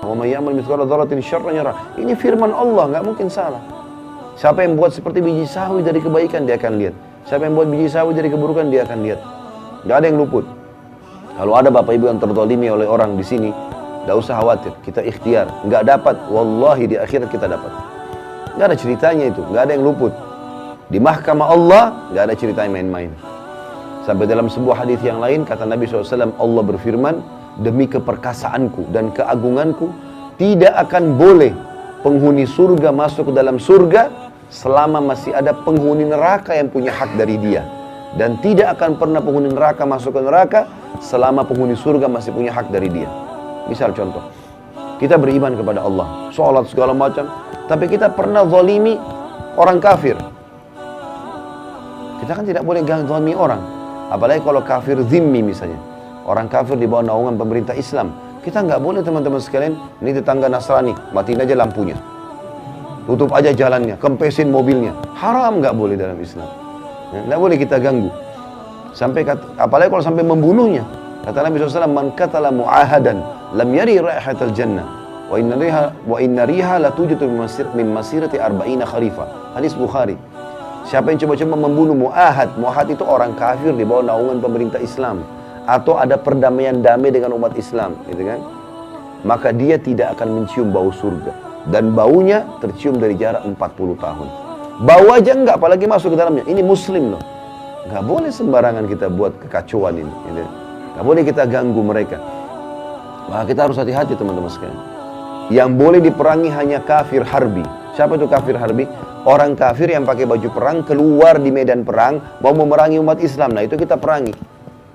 Wa may ya'mal mithqala dzarratin syarran yarah. Ini firman Allah, nggak mungkin salah. Siapa yang buat seperti biji sawi dari kebaikan, dia akan lihat. Siapa yang buat biji sawi dari keburukan, dia akan lihat. Nggak ada yang luput. Kalau ada bapak ibu yang terzalimi oleh orang di sini, nggak usah khawatir, kita ikhtiar. Nggak dapat, wallahi di akhirat kita dapat. Nggak ada ceritanya itu, nggak ada yang luput. Di mahkamah Allah, nggak ada ceritanya main-main. Sampai dalam sebuah hadis yang lain, kata Nabi SAW, Allah berfirman, demi keperkasaanku dan keagunganku, tidak akan boleh penghuni surga masuk ke dalam surga selama masih ada penghuni neraka yang punya hak dari dia. Dan tidak akan pernah penghuni neraka masuk ke neraka selama penghuni surga masih punya hak dari dia. Misal contoh, kita beriman kepada Allah, sholat segala macam, tapi kita pernah zalimi orang kafir. Kita kan tidak boleh zalimi orang, apalagi kalau kafir zimmi misalnya, orang kafir di bawah naungan pemerintah Islam. Kita nggak boleh teman-teman sekalian, ini tetangga Nasrani, matiin aja lampunya, tutup aja jalannya, kempesin mobilnya. Haram, nggak boleh dalam Islam. Nggak boleh kita ganggu. Sampai apalagi kalau sampai membunuhnya. Kata Nabi SAW, man qatala mu'ahadan lam yari raihatal jannah wa inna riha la tujitu min masirati arba'ina kharifa. Hadis Bukhari. Siapa yang coba-coba membunuh mu'ahad, mu'ahad itu orang kafir di bawah naungan pemerintah Islam, atau ada perdamaian damai dengan umat Islam, gitu kan? Maka dia tidak akan mencium bau surga, dan baunya tercium dari jarak 40 tahun. Bau aja enggak, apalagi masuk ke dalamnya. Ini muslim loh. Enggak boleh sembarangan kita buat kekacauan ini, gitu. Enggak boleh kita ganggu mereka. Maka kita harus hati-hati teman-teman sekalian. Yang boleh diperangi hanya kafir harbi. Siapa itu kafir harbi? Orang kafir yang pakai baju perang keluar di medan perang mau memerangi umat Islam. Nah itu kita perangi.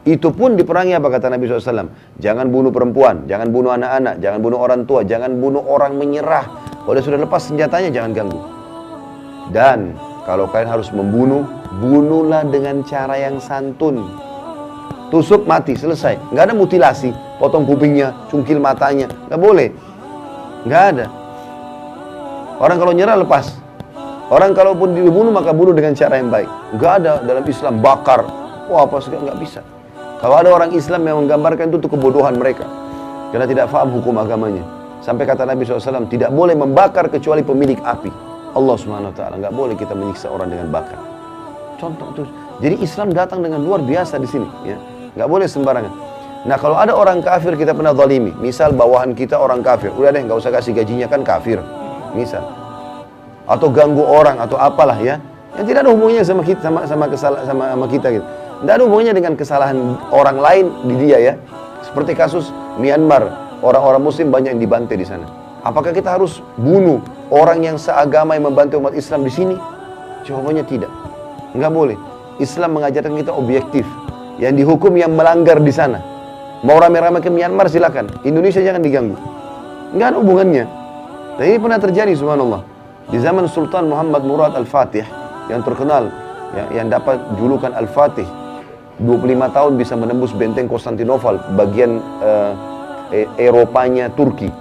Itu pun diperangi apa kata Nabi SAW? Jangan bunuh perempuan, jangan bunuh anak-anak, jangan bunuh orang tua, jangan bunuh orang menyerah. Kalau sudah lepas senjatanya jangan ganggu. Dan kalau kalian harus membunuh, bunuhlah dengan cara yang santun. Tusuk mati, selesai. Nggak ada mutilasi, potong kupingnya, cungkil matanya, nggak boleh. Nggak ada. Orang kalau nyerah lepas. Orang kalaupun dibunuh maka bunuh dengan cara yang baik. Nggak ada dalam Islam bakar. Wah apa segala, nggak bisa. Kalau ada orang Islam yang menggambarkan itu kebodohan mereka. Karena tidak paham hukum agamanya. Sampai kata Nabi SAW, tidak boleh membakar kecuali pemilik api. Allah Subhanahu Wa Taala, nggak boleh kita menyiksa orang dengan bakar. Contoh itu. Jadi Islam datang dengan luar biasa di sini, ya. Nggak boleh sembarangan. Nah kalau ada orang kafir kita pernah zalimi, misal bawahan kita orang kafir, udah deh nggak usah kasih gajinya kan kafir, misal. Atau ganggu orang atau apalah ya, yang tidak ada hubungannya sama kita, sama kita gitu. Tidak ada hubungannya dengan kesalahan orang lain di dia ya. Seperti kasus Myanmar, orang-orang Muslim banyak yang dibantai di sana. Apakah kita harus bunuh orang yang seagama yang membantu umat Islam di sini? Jawabannya tidak. Enggak boleh. Islam mengajarkan kita objektif. Yang dihukum yang melanggar di sana. Mau rame-rame ke Myanmar silakan. Indonesia jangan diganggu. Enggak ada hubungannya. Dan ini pernah terjadi subhanallah. Di zaman Sultan Muhammad Murad Al-Fatih yang terkenal, yang dapat julukan Al-Fatih, 25 tahun bisa menembus benteng Konstantinopel, bagian Eropanya Turki.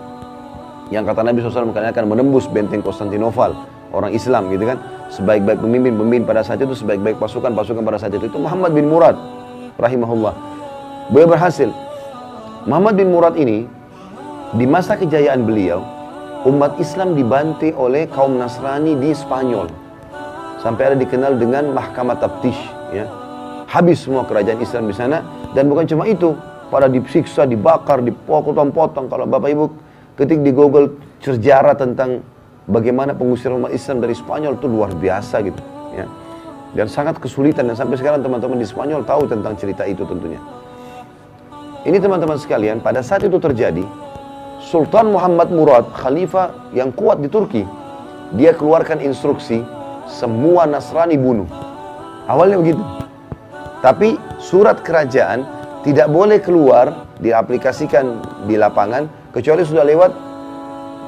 Yang kata Nabi SAW kalian akan menembus benteng Konstantinopel, orang Islam gitu kan. Sebaik-baik pemimpin pada saat itu, sebaik-baik pasukan pada saat itu Muhammad bin Murad rahimahullah. Beliau berhasil. Muhammad bin Murad ini di masa kejayaan beliau, umat Islam dibantai oleh kaum Nasrani di Spanyol. Sampai ada dikenal dengan Mahkamah Taftish, ya. Habis semua kerajaan Islam di sana, dan bukan cuma itu, pada disiksa, dibakar, dipotong-potong. Kalau Bapak Ibu ketik di Google sejarah tentang bagaimana pengusiran umat Islam dari Spanyol, itu luar biasa gitu, ya. Dan sangat kesulitan, dan sampai sekarang teman-teman di Spanyol tahu tentang cerita itu tentunya. Ini teman-teman sekalian, pada saat itu terjadi, Sultan Muhammad Murad, khalifah yang kuat di Turki, dia keluarkan instruksi, semua Nasrani bunuh. Awalnya begitu. Tapi surat kerajaan tidak boleh keluar, diaplikasikan di lapangan, kecuali sudah lewat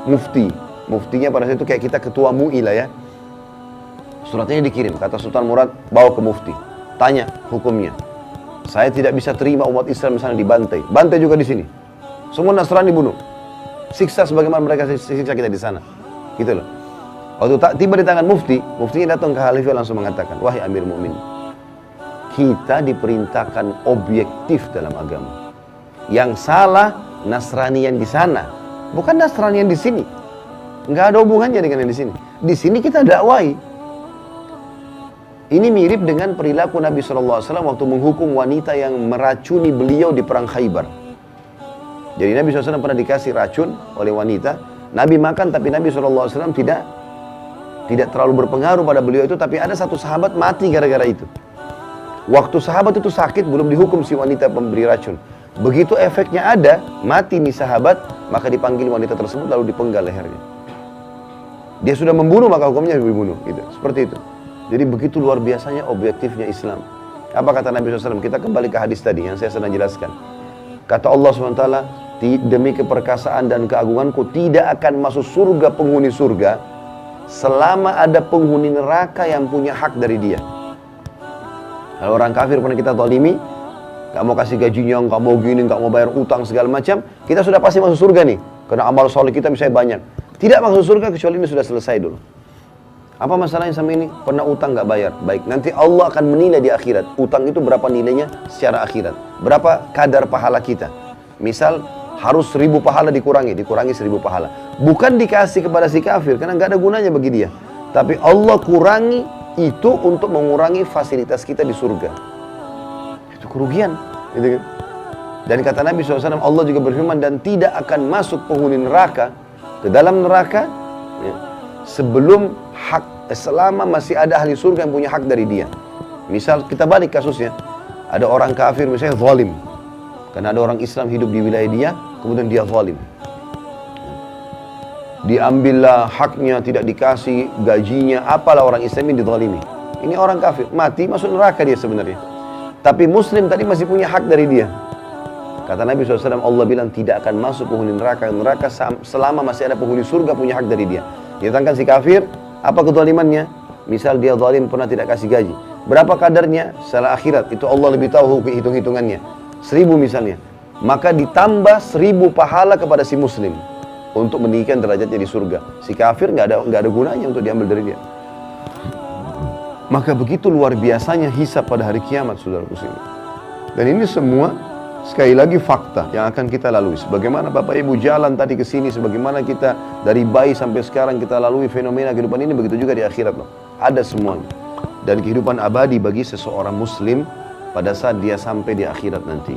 mufti. Muftinya pada saat itu kayak kita ketua MUI lah ya. Suratnya dikirim, kata Sultan Murad, bawa ke mufti. Tanya hukumnya. Saya tidak bisa terima umat Islam misalnya dibantai. Bantai juga di sini. Semua Nasrani bunuh. Siksa sebagaimana mereka siksa kita di sana. Gitu loh. Waktu tiba di tangan mufti, muftinya datang ke khalifah langsung mengatakan, wahai Amir Mu'min, kita diperintahkan objektif dalam agama. Yang salah Nasrani yang di sana. Bukan Nasrani yang di sini. Nggak ada hubungannya dengan yang di sini. Di sini kita dakwai. Ini mirip dengan perilaku Nabi SAW waktu menghukum wanita yang meracuni beliau di perang Khaybar. Jadi Nabi SAW pernah dikasih racun oleh wanita. Nabi makan, tapi Nabi SAW tidak terlalu berpengaruh pada beliau itu. Tapi ada satu sahabat mati gara-gara itu. Waktu sahabat itu sakit, belum dihukum si wanita pemberi racun. Begitu efeknya ada, mati nih sahabat, maka dipanggil wanita tersebut lalu dipenggal lehernya. Dia sudah membunuh, maka hukumnya dibunuh. Gitu. Seperti itu. Jadi begitu luar biasanya objektifnya Islam. Apa kata Nabi SAW? Kita kembali ke hadis tadi yang saya sedang jelaskan. Kata Allah SWT, demi keperkasaan dan keagunganku tidak akan masuk surga penghuni surga selama ada penghuni neraka yang punya hak dari dia. Kalau orang kafir pernah kita zalimi, gak mau kasih gajinya, gak mau gini, gak mau bayar utang segala macam, kita sudah pasti masuk surga nih. Karena amal soleh kita misalnya banyak. Tidak masuk surga kecuali ini sudah selesai dulu. Apa masalahnya sama ini? Pernah utang gak bayar? Baik, nanti Allah akan menilai di akhirat. Utang itu berapa nilainya secara akhirat? Berapa kadar pahala kita? Misal harus 1000 pahala dikurangi 1000 pahala. Bukan dikasih kepada si kafir, karena gak ada gunanya bagi dia. Tapi Allah kurangi itu untuk mengurangi fasilitas kita di surga. Itu kerugian. Gitu kan? Dan kata Nabi SAW, Allah juga berfirman, dan tidak akan masuk penghuni neraka ke dalam neraka ya, sebelum selama masih ada ahli surga yang punya hak dari dia. Misal kita balik kasusnya, ada orang kafir misalnya zalim, karena ada orang Islam hidup di wilayah dia, kemudian dia zalim, diambillah haknya, tidak dikasih gajinya, apalah orang Islam ini dizalimi. Ini orang kafir, mati masuk neraka dia sebenarnya, tapi muslim tadi masih punya hak dari dia. Kata Nabi SAW, Allah bilang tidak akan masuk penghuni neraka selama masih ada penghuni surga punya hak dari dia. Ditangkan si kafir, apa kezalimannya? Misal dia zalim pernah tidak kasih gaji. Berapa kadarnya? Setelah akhirat, itu Allah lebih tahu hitung-hitungannya. 1000 misalnya. Maka ditambah 1000 pahala kepada si muslim untuk meninggikan derajatnya di surga. Si kafir nggak ada gunanya untuk diambil dari dia. Maka begitu luar biasanya hisab pada hari kiamat, saudaraku sekalian. Dan ini semua sekali lagi fakta yang akan kita lalui. Sebagaimana Bapak Ibu jalan tadi ke sini, sebagaimana kita dari bayi sampai sekarang kita lalui fenomena kehidupan ini, begitu juga di akhirat loh. Ada semuanya. Dan kehidupan abadi bagi seseorang muslim pada saat dia sampai di akhirat nanti.